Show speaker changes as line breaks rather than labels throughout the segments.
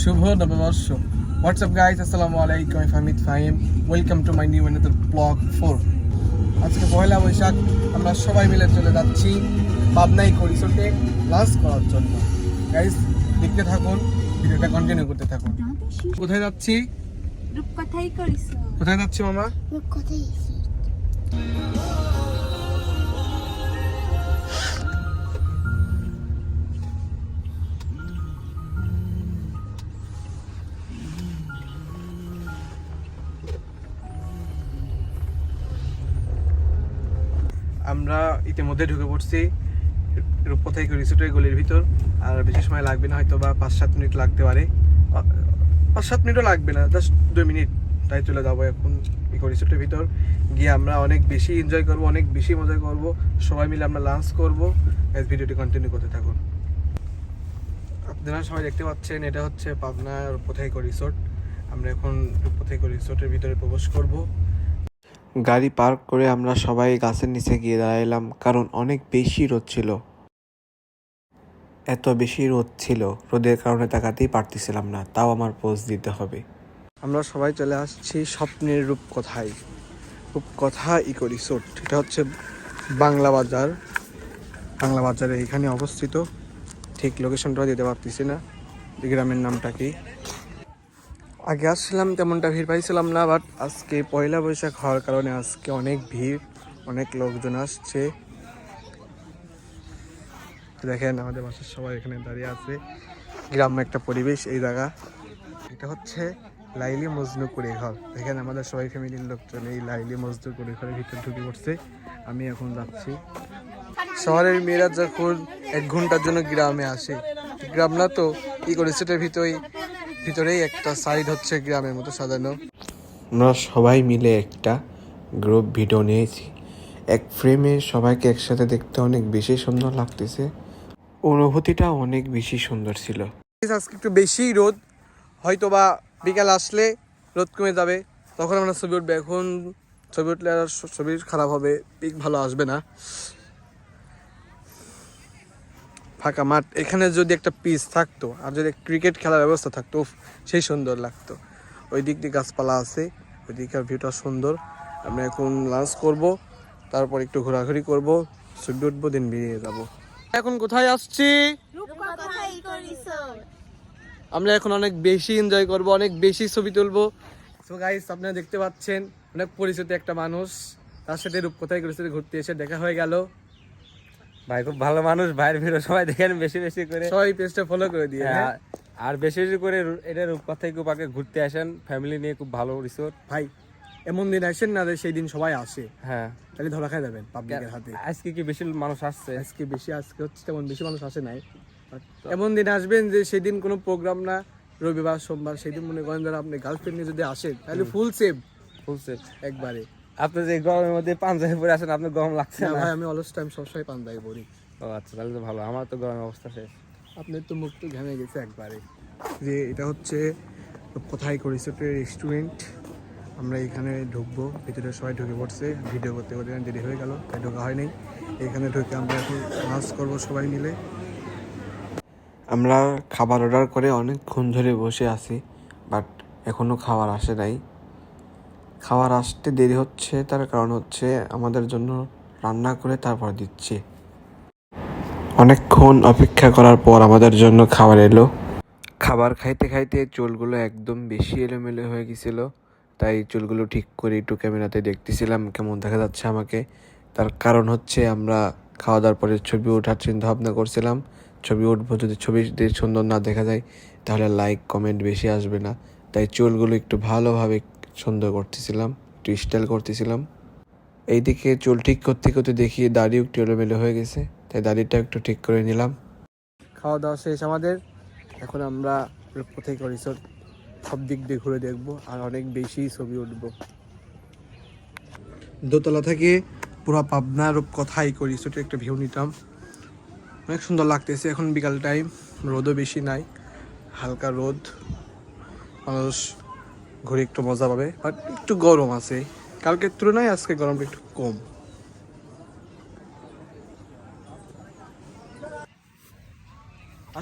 শুভ নববর্ষ। WhatsApp guys, আসসালামু আলাইকুম। আমি Fahmid Fahim. Welcome to my new another blog 4। আজকে পয়লা বৈশাখ, আমরা সবাই মিলে চলে যাচ্ছি পাবনাই রিসোর্টে লাঞ্চ করার জন্য। গাইস, দেখতে থাকুন, ভিডিওটা কন্টিনিউ করতে থাকুন। কোথায় যাচ্ছি?
রূপকথাই করিস।
কোথায় যাচ্ছি মামা?
রূপকথাই।
আমরা ইতিমধ্যে ঢুকে পড়ছি রূপকথাই রিসোর্টের গলির ভিতর। আর বেশি সময় লাগবে না, হয়তো বা 5-7 মিনিট লাগতে পারে। 5-7 মিনিটও লাগবে না, জাস্ট 2 মিনিট। তাই চলে যাবো এখন ইকো রিসোর্টের ভিতর। গিয়ে আমরা অনেক বেশি এনজয় করব, অনেক বেশি মজা করব, সবাই মিলে আমরা লাঞ্চ করব। ভিডিওটি কন্টিনিউ করতে থাকুন। আপনারা সবাই দেখতে পাচ্ছেন, এটা হচ্ছে পাবনা রূপকথাই রিসোর্ট। আমরা এখন রূপকথাই রিসোর্টের ভিতরে প্রবেশ করব। গাড়ি পার্ক করে আমরা সবাই গাছের নিচে গিয়ে দাঁড়াইলাম, কারণ অনেক বেশি রোদ ছিল। এত বেশি রোদ ছিল, রোদের কারণে তাকাতেই পারতেছিলাম না, তাও আমার পোজ দিতে হবে। আমরা সবাই চলে আসছি স্বপ্নের রূপকথায়। রূপকথা ইকো রিসোর্ট, এটা হচ্ছে বাংলা বাজার। বাংলা বাজারে এখানে অবস্থিত। ঠিক লোকেশনটা দিতে পারতেছি না, গ্রামের নামটা কি। আগে আসছিলাম তেমনটা ভিড় পাইছিলাম না, বাট আজকে পয়লা বৈশাখ হওয়ার কারণে আজকে অনেক ভিড়, অনেক লোকজন আসছে। দেখেন আমাদের বাসার সবাই এখানে দাঁড়িয়ে আছে। গ্রাম্য একটা পরিবেশ এই জায়গা। এটা হচ্ছে লাইলি মজনু কুড়ি ঘর। দেখেন আমাদের সবাই ফ্যামিলির লোকজন এই লাইলি মজনু কুড়ি ঘরের ভিতরে ঢুকে পড়ছে। আমি এখন যাচ্ছি। শহরের মেয়েরা যখন 1 ঘন্টার জন্য গ্রামে আসে, গ্রাম না তো ইকো রিসোর্টের ভিতরেই একটা সাইড হচ্ছে গ্রামের মতো সাজানো। আমরা সবাই মিলে একটা গ্রুপ ভিডিও নিয়েছি। এক ফ্রেমে সবাইকে একসাথে দেখতে অনেক বেশি সুন্দর লাগতেছে। অনুভূতিটা অনেক বেশি সুন্দর ছিল। আজকে একটু বেশি রোদ, হয়তো বা বিকাল আসলে রোদ কমে যাবে, তখন আমরা ছবি উঠবে। এখন ছবি উঠলে আর ছবি খারাপ হবে, পিক ভালো আসবে না। ফাঁকা মাঠ, এখানে যদি একটা পিচ থাকতো আর যদি ক্রিকেট খেলার ব্যবস্থা থাকতো, সেই সুন্দর লাগতো। ওই দিক দিয়ে গাছপালা আছে, ওই দিকের ভিউটা সুন্দর। আমরা এখন লাঞ্চ করব, তারপর একটু ঘোরাঘুরি করব, ছবি উঠবো, দিন বেরিয়ে যাব। এখন কোথায় আসছি?
রূপকথাই করিস।
আমরা এখন অনেক বেশি এনজয় করব, অনেক বেশি ছবি তুলবো। সো গাইস, আপনারা দেখতে পাচ্ছেন অনেক পরিচিত একটা মানুষ, তার সাথে রূপকথাই রিসোর্টে ঘুরতে এসে দেখা হয়ে গেল।
ভাই খুব ভালো মানুষ, ভাইয়ের ভিডিও সবাই দেখেন বেশি বেশি করে,
সবাই পেজটা ফলো করে দিয়ে।
হ্যাঁ, আর বেশি বেশি করে এটা রূপকথায় খুব আগে ঘুরতে আসেন, ফ্যামিলি নিয়ে খুব ভালো রিসোর্ট।
ভাই এমন দিন আসেন না যে সেই দিন সবাই আসে,
হ্যাঁ,
তাহলে ধরা খাই যাবেন পাবলিকের হাতে।
আজকে কি বেশি মানুষ আসছে?
আজকে হচ্ছে তেমন বেশি মানুষ আসে নাই। এমন দিন আসবেন যে সেদিন কোনো প্রোগ্রাম না, রবিবার সোমবার, সেদিন মনে করেন যারা আপনি গার্লফ্রেন্ড নিয়ে যদি আসেন, তাহলে ফুল সেভ একবারে।
আপনি যে গরমের মধ্যে পাঞ্জাবি পরে আসেন, আপনার গরম লাগছে
না
না?
ভাই, আমি অলস টাইম সবসময় পাঞ্জাবি পরি।
ও আচ্ছা, তাহলে তো ভালো। আমার তো গরমের অবস্থা শেষ।
আপনার তো মুখ তো ঘেমে গেছে একবারে। যে এটা হচ্ছে কোথায় রিসোর্টের রেস্টুরেন্ট। আমরা এখানে ঢুকবো, ভিতরে সবাই ঢুকে পড়ছে। ভিডিও করতে করতে দেরি হয়ে গেল, তাই ঢোকা হয়নি। এখানে ঢুকে আমরা এখন লাঞ্চ করবো সবাই মিলে। আমরা খাবার অর্ডার করে অনেকক্ষণ ধরে বসে আছি, বাট এখনও খাবার আসে নাই। খাবার আসতে দেরি হচ্ছে, তার কারণ হচ্ছে আমাদের জন্য রান্না করে তারপর দিচ্ছে। অনেকক্ষণ অপেক্ষা করার পর আমাদের জন্য খাবার এলো। খাবার খাইতে খাইতে চুলগুলো একদম বেশি এলোমেলো হয়ে গেছিল, তাই চুলগুলো ঠিক করে একটু ক্যামেরাতে দেখতেছিলাম কেমন দেখা যাচ্ছে আমাকে। তার কারণ হচ্ছে আমরা খাওয়া দাওয়ার পরে ছবি ওঠার চিন্তা ভাবনা করছিলাম। ছবি উঠবো, যদি ছবি সুন্দর না দেখা যায় তাহলে লাইক কমেন্ট বেশি আসবে না, তাই চুলগুলো একটু ভালোভাবে সুন্দর করতেছিলাম, একটু স্টাইল করতেছিলাম। এইদিকে চুল ঠিক করতে করতে দেখি দাড়িও একটু এলোমেলো হয়ে গেছে, তাই দাড়িটা একটু ঠিক করে নিলাম। খাওয়া দাওয়া শেষ আমাদের। এখন আমরা রূপকথাই রিসোর্ট সব দিক দিয়ে ঘুরে দেখবো আর অনেক বেশি ছবি উঠবো। দোতলা থেকে পুরো পাবনা রূপকথাই রিসোর্টের একটা ভিউ নিতাম, অনেক সুন্দর লাগতেছে। এখন বিকাল টাইম, রোদও বেশি নাই, হালকা রোদ, মানুষ ঘুরে একটু মজা পাবে, বাট একটু গরম আছে। কালকের তুলনায় আজকে গরমটা একটু কম।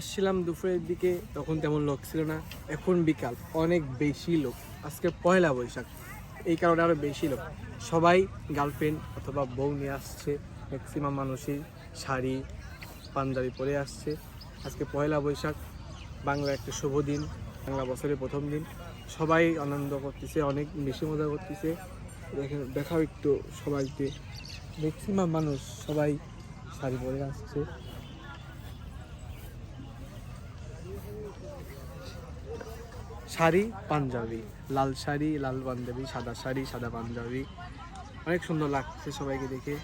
আসছিলাম দুপুরের দিকে, তখন তেমন লোক ছিল না। এখন বিকাল, অনেক বেশি লোক। আজকে পয়লা বৈশাখ, এই কারণে আরও বেশি লোক। সবাই গার্লফ্রেন্ড অথবা বউ নিয়ে আসছে। ম্যাক্সিমাম মানুষই শাড়ি পাঞ্জাবি পরে আসছে। আজকে পয়লা বৈশাখ, বাংলা একটা শুভ দিন, বাংলা বছরের প্রথম দিন। সবাই আনন্দ করতেছে, অনেক বেশি মজা করতেছে। দেখাও একটু সবাইকে, ম্যাক্সিমাম মানুষ সবাই শাড়ি পরে আসছে। শাড়ি পাঞ্জাবি, লাল শাড়ি লাল পাঞ্জাবি, সাদা শাড়ি সাদা পাঞ্জাবি, অনেক সুন্দর লাগছে সবাইকে দেখে।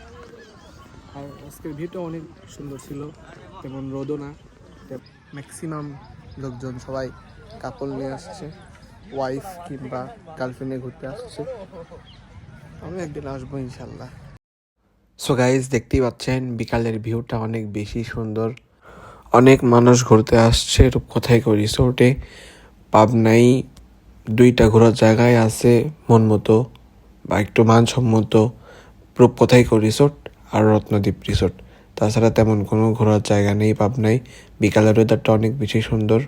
আর আজকের ভিউটা অনেক সুন্দর ছিল, তেমন রোদও না। ম্যাক্সিমাম লোকজন সবাই কাপড় নিয়ে আসছে, ওয়াইফ কিংবা গার্লফ্রেন্ডে ঘুরতে আসছে। আমি একদিন আসবো ইনশাল্লাহ। সো গাইজ, দেখতেই পাচ্ছেন বিকালের ভিউটা অনেক বেশি সুন্দর। অনেক মানুষ ঘুরতে আসছে রূপকথাইকো রিসোর্টে। পাবনাই 2টা ঘোরার জায়গায় আছে মন মতো বা একটু মানসম্মত, রূপকথাইকো রিসোর্ট আর রত্নদ্বীপ রিসোর্ট। তাছাড়া তেমন কোনো ঘোরার জায়গা নেই পাবনাই। বিকালের ওয়েদারটা অনেক বেশি সুন্দর,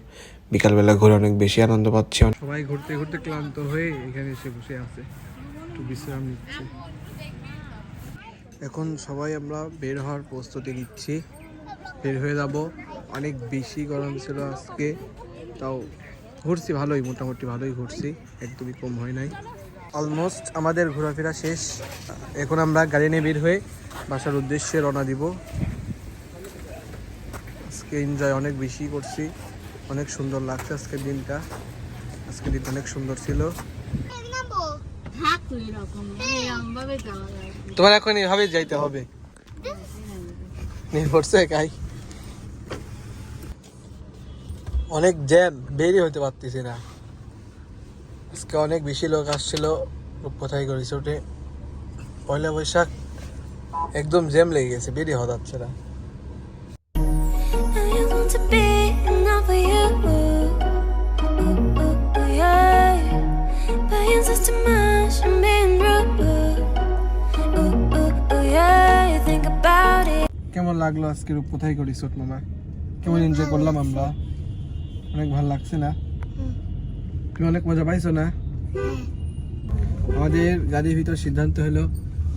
বিকালবেলা ঘুরে অনেক বেশি আনন্দ পাচ্ছি। সবাই ঘুরতে ঘুরতে ক্লান্ত হয়ে এখানে এসে বসে আছে, একটু বিশ্রাম নিচ্ছে। এখন সবাই আমরা বের হওয়ার প্রস্তুতি নিচ্ছি, বের হয়ে যাব। অনেক বেশি গরম ছিল আজকে, তাও ঘুরছি ভালোই, মোটামুটি ভালোই ঘুরছি, একদমই কম হয় নাই। অলমোস্ট আমাদের ঘোরাফেরা শেষ। এখন আমরা গাড়ি নিয়ে বের হয়ে বাসার উদ্দেশ্যে রওনা দিব। আজকে এনজয় অনেক বেশি করছি, অনেক সুন্দর লাগছে আজকের দিনটা। আজকের দিনটা অনেক সুন্দর ছিল। তোমার এখন এভাবে যাইতে হবে, নির্ভরছে একাই। অনেক জ্যাম, বেরই হতে পারতেছি না। আজকে অনেক বেশি লোক আসছিল রূপকথাইকো রিসোর্টে। পয়লা বৈশাখ, একদম জ্যাম লেগে গেছে, বেরই হওয়া যাচ্ছে না। কেমন লাগলো আজকে রূপকথাইকো রিসোর্ট মামা? কেমন এনজয় করলাম আমরা? অনেক ভালো লাগছে না? তুমি অনেক মজা পাইছো না? আমাদের গাড়ির ভিতর সিদ্ধান্ত হলো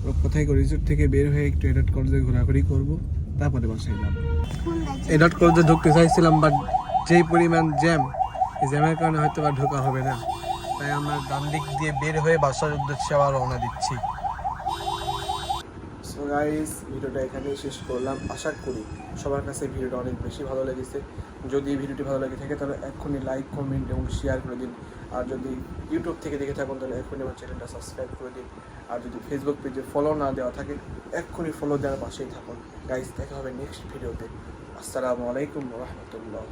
রূপকথাইকো রিসোর্ট থেকে বের হয়ে একটু এডাট কলেজে ঘোরাঘুরি করবো, তারপরে বাসায় যাবো। এডাট কলেজে ঢুকতে চাইছিলাম, বাট যেই পরিমাণ জ্যাম, এই জ্যামের কারণে হয়তো বা ঢোকা হবে না। তাই আমরা ডান দিক দিয়ে বের হয়ে বাসার উদ্দেশ্যে আবার রওনা দিচ্ছি। সো গাইস, ভিডিওটা এখানেই শেষ করলাম। আশা করি সবার কাছে ভিডিওটা অনেক বেশি ভালো লেগেছে। যদি ভিডিওটি ভালো লেগে থাকে তাহলে এক্ষুনি লাইক, কমেন্ট এবং শেয়ার করে দিন। আর যদি ইউটিউব থেকে দেখে থাকুন তাহলে এক্ষুনি আমার চ্যানেলটা সাবস্ক্রাইব করে দিন। আর যদি ফেসবুক পেজে ফলো না দেওয়া থাকে, এক্ষুনি ফলো দেওয়ার পাশেই থাকুন। গাইস, দেখা হবে নেক্সট ভিডিওতে। আসসালামু আলাইকুম ওয়া রাহমাতুল্লাহ।